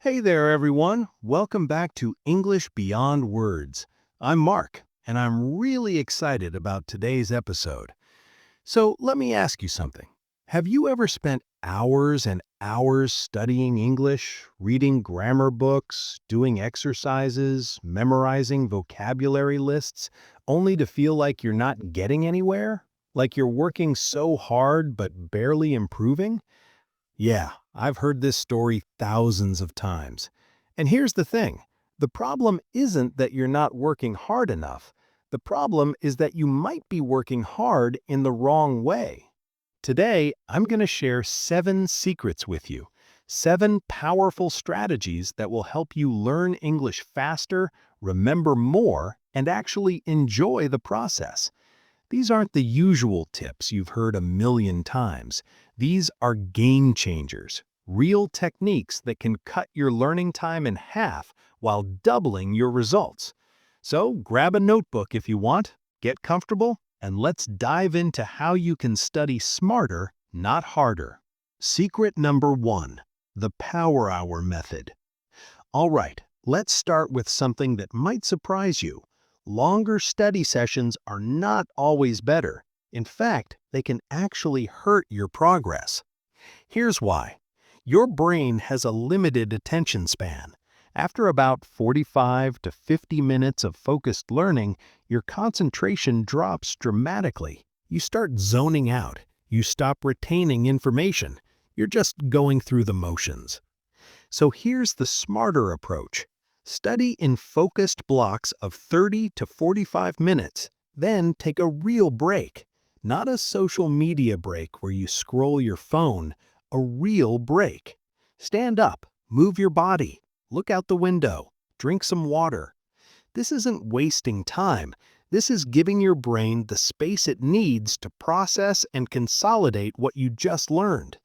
Hey there, everyone. Welcome back to English Beyond Words. I'm Mark, and I'm really excited about today's episode. So let me ask you something. Have you ever spent hours and hours studying English, reading grammar books, doing exercises, memorizing vocabulary lists, only to feel like you're not getting anywhere? Like you're working so hard but barely improving? Yeah, I've heard this story thousands of times. And here's the thing. The problem isn't that you're not working hard enough. The problem is that you might be working hard in the wrong way. Today, I'm going to share 7 secrets with you. 7 powerful strategies that will help you learn English faster, remember more, and actually enjoy the process. These aren't the usual tips you've heard a million times. These are game changers, real techniques that can cut your learning time in half while doubling your results. So grab a notebook if you want, get comfortable, and let's dive into how you can study smarter, not harder. Secret number 1, the Power Hour method. All right, let's start with something that might surprise you. Longer study sessions are not always better. In fact, they can actually hurt your progress. Here's why. Your brain has a limited attention span. After about 45 to 50 minutes of focused learning, your concentration drops dramatically. You start zoning out. You stop retaining information. You're just going through the motions. So here's the smarter approach. Study in focused blocks of 30 to 45 minutes, then take a real break. Not a social media break where you scroll your phone, a real break. Stand up, move your body, look out the window, drink some water. This isn't wasting time. This is giving your brain the space it needs to process and consolidate what you just learned.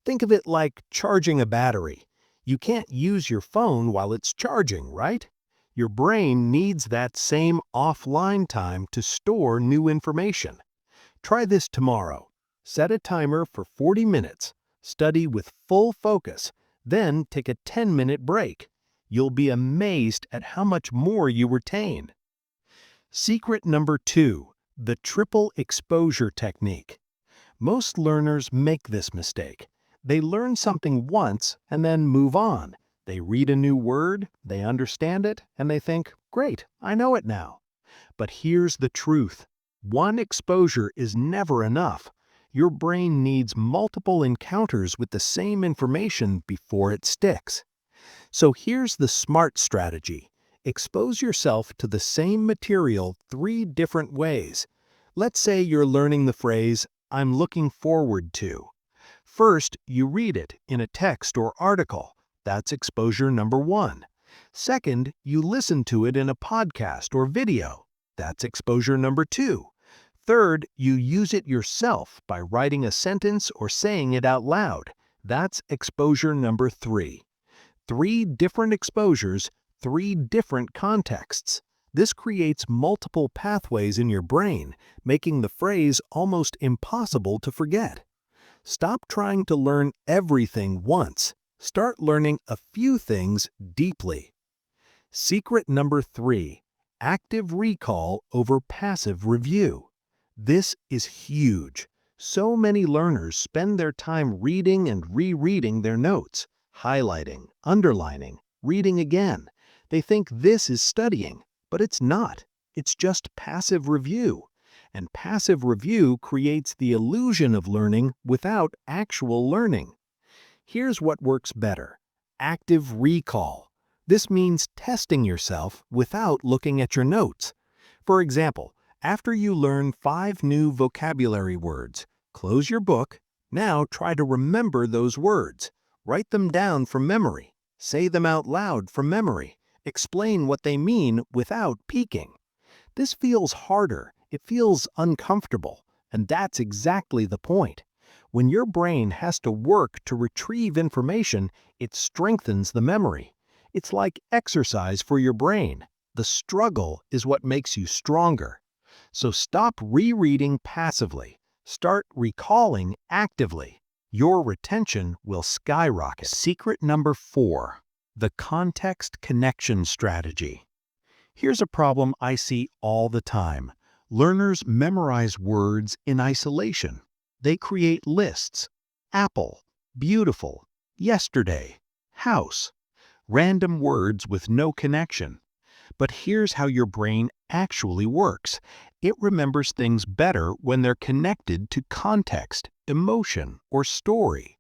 Think of it like charging a battery. You can't use your phone while it's charging, right? Your brain needs that same offline time to store new information. Try this tomorrow. Set a timer for 40 minutes. Study with full focus. Then take a 10-minute break. You'll be amazed at how much more you retain. Secret number 2, the triple exposure technique. Most learners make this mistake. They learn something once and then move on. They read a new word, they understand it, and they think, great, I know it now. But here's the truth. One exposure is never enough. Your brain needs multiple encounters with the same information before it sticks. So here's the smart strategy. Expose yourself to the same material 3 different ways. Let's say you're learning the phrase, I'm looking forward to. First, you read it in a text or article. That's exposure number 1. Second, you listen to it in a podcast or video. That's exposure number 2. Third, you use it yourself by writing a sentence or saying it out loud. That's exposure number 3. 3 different exposures, 3 different contexts. This creates multiple pathways in your brain, making the phrase almost impossible to forget. Stop trying to learn everything once. Start learning a few things deeply. Secret number 3, active recall over passive review. This is huge. So many learners spend their time reading and rereading their notes, highlighting, underlining, reading again. They think this is studying, but it's not. It's just passive review. And passive review creates the illusion of learning without actual learning. Here's what works better. Active recall. This means testing yourself without looking at your notes. For example, after you learn 5 new vocabulary words, close your book. Now try to remember those words. Write them down from memory. Say them out loud from memory. Explain what they mean without peeking. This feels harder. It feels uncomfortable, and that's exactly the point. When your brain has to work to retrieve information, it strengthens the memory. It's like exercise for your brain. The struggle is what makes you stronger. So stop rereading passively. Start recalling actively. Your retention will skyrocket. Secret number 4, The context connection strategy. Here's a problem I see all the time. Learners memorize words in isolation. They create lists. Apple, beautiful, yesterday, house, random words with no connection. But here's how your brain actually works. It remembers things better when they're connected to context, emotion, or story.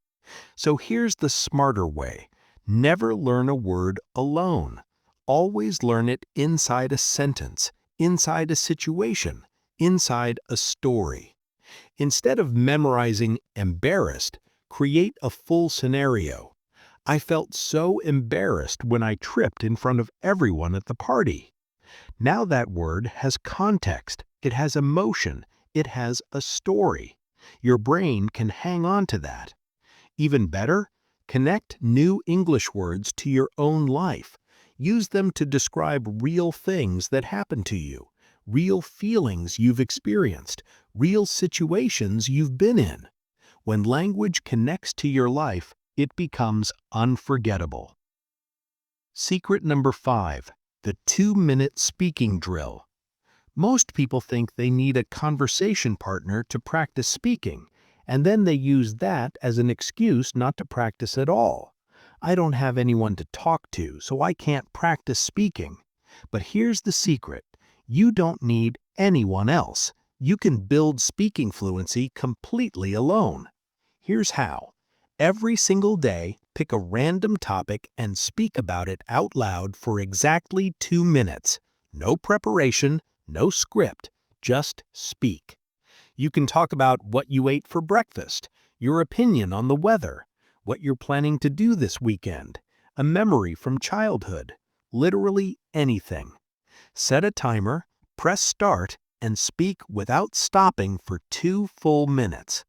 So here's the smarter way. Never learn a word alone. Always learn it inside a sentence, inside a situation, inside a story. Instead of memorizing embarrassed, create a full scenario. I felt so embarrassed when I tripped in front of everyone at the party. Now that word has context, it has emotion, it has a story. Your brain can hang on to that. Even better, connect new English words to your own life. Use them to describe real things that happen to you, real feelings you've experienced, real situations you've been in. When language connects to your life, it becomes unforgettable. Secret number 5, the 2-minute speaking drill. Most people think they need a conversation partner to practice speaking, and then they use that as an excuse not to practice at all. I don't have anyone to talk to, so I can't practice speaking. But here's the secret. You don't need anyone else. You can build speaking fluency completely alone. Here's how. Every single day, pick a random topic and speak about it out loud for exactly 2 minutes. No preparation, no script, just speak. You can talk about what you ate for breakfast, your opinion on the weather, what you're planning to do this weekend, a memory from childhood, literally anything. Set a timer, press start, and speak without stopping for 2 full minutes.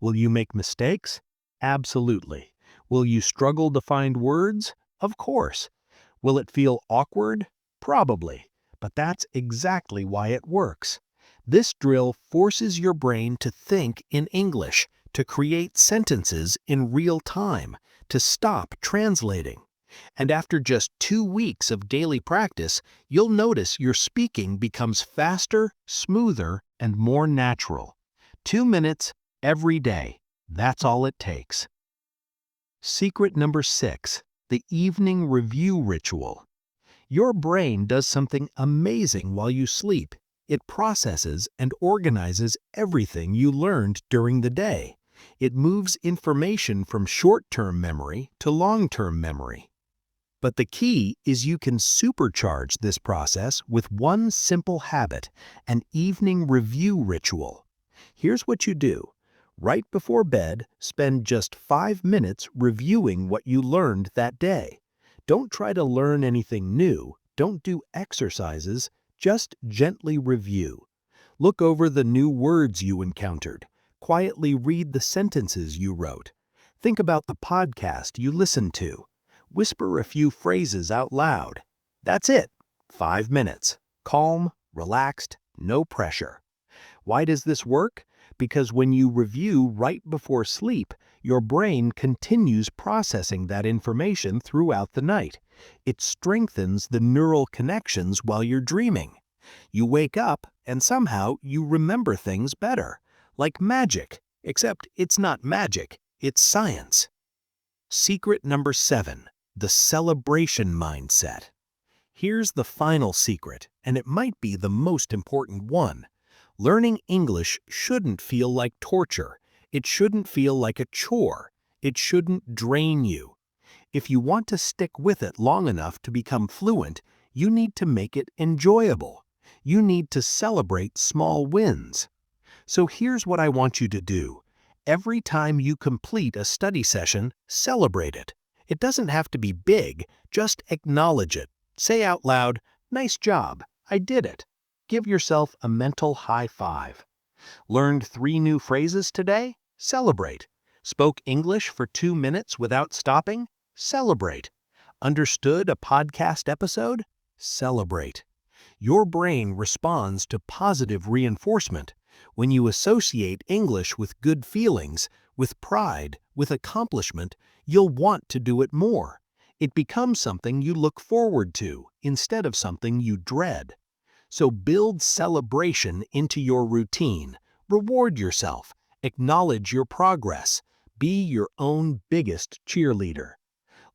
Will you make mistakes? Absolutely. Will you struggle to find words? Of course. Will it feel awkward? Probably. But that's exactly why it works. This drill forces your brain to think in English, to create sentences in real time, to stop translating. And after just 2 weeks of daily practice, you'll notice your speaking becomes faster, smoother, and more natural. 2 minutes every day. That's all it takes. Secret number 6, the evening review ritual. Your brain does something amazing while you sleep. It processes and organizes everything you learned during the day. It moves information from short-term memory to long-term memory. But the key is you can supercharge this process with one simple habit, an evening review ritual. Here's what you do. Right before bed, spend just 5 minutes reviewing what you learned that day. Don't try to learn anything new. Don't do exercises. Just gently review. Look over the new words you encountered. Quietly read the sentences you wrote. Think about the podcast you listened to. Whisper a few phrases out loud. That's it. 5 minutes. Calm, relaxed, no pressure. Why does this work? Because when you review right before sleep, your brain continues processing that information throughout the night. It strengthens the neural connections while you're dreaming. You wake up and somehow you remember things better. Like magic, except it's not magic, it's science. Secret number 7, the celebration mindset. Here's the final secret, and it might be the most important one. Learning English shouldn't feel like torture. It shouldn't feel like a chore. It shouldn't drain you. If you want to stick with it long enough to become fluent, you need to make it enjoyable. You need to celebrate small wins. So here's what I want you to do. Every time you complete a study session, celebrate it. It doesn't have to be big, just acknowledge it. Say out loud, "Nice job, I did it." Give yourself a mental high five. Learned 3 new phrases today? Celebrate. Spoke English for 2 minutes without stopping? Celebrate. Understood a podcast episode? Celebrate. Your brain responds to positive reinforcement. When you associate English with good feelings, with pride, with accomplishment, you'll want to do it more. It becomes something you look forward to instead of something you dread. So build celebration into your routine. Reward yourself. Acknowledge your progress. Be your own biggest cheerleader.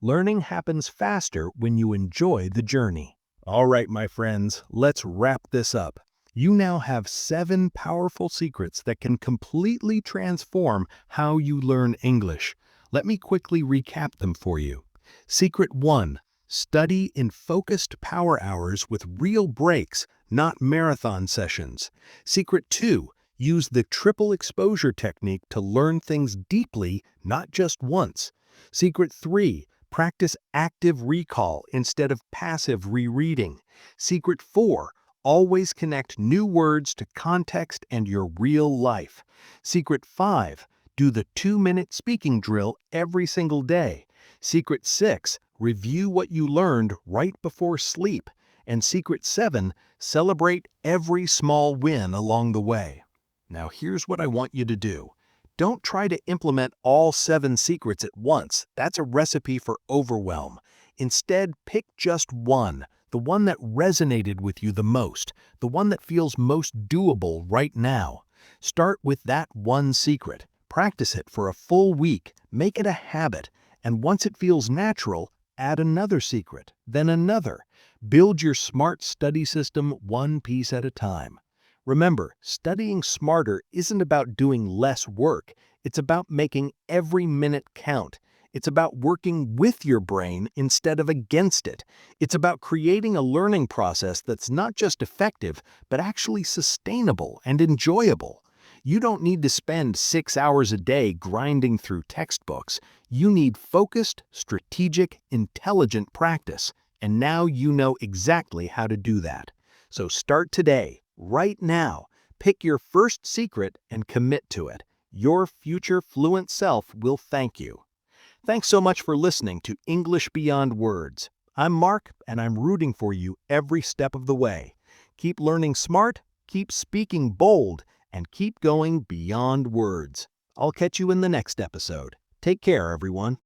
Learning happens faster when you enjoy the journey. All right, my friends, let's wrap this up. You now have 7 powerful secrets that can completely transform how you Learn English. Let me quickly recap them for you. Secret 1. Study in focused power hours with real breaks, not marathon sessions. Secret 2. Use the triple exposure technique to learn things deeply, not just once. Secret 3. Practice active recall instead of passive rereading. Secret 4. Always connect new words to context and your real life. Secret 5. Do the 2-minute speaking drill every single day. Secret 6. Review what you learned right before sleep. And Secret 7. Celebrate every small win along the way. Now here's what I want you to do. Don't try to implement all 7 secrets at once. That's a recipe for overwhelm. Instead, pick just one, the one that resonated with you the most, the one that feels most doable right now. Start with that one secret. Practice it for a full week. Make it a habit. And once it feels natural, add another secret, then another. Build your smart study system one piece at a time. Remember, studying smarter isn't about doing less work. It's about making every minute count. It's about working with your brain instead of against it. It's about creating a learning process that's not just effective, but actually sustainable and enjoyable. You don't need to spend 6 hours a day grinding through textbooks. You need focused, strategic, intelligent practice. And now you know exactly how to do that. So start today. Right now, pick your first secret and commit to it. Your future fluent self will thank you. Thanks so much for listening to English Beyond Words. I'm Mark, and I'm rooting for you every step of the way. Keep learning smart, keep speaking bold, and keep going beyond words. I'll catch you in the next episode. Take care, everyone.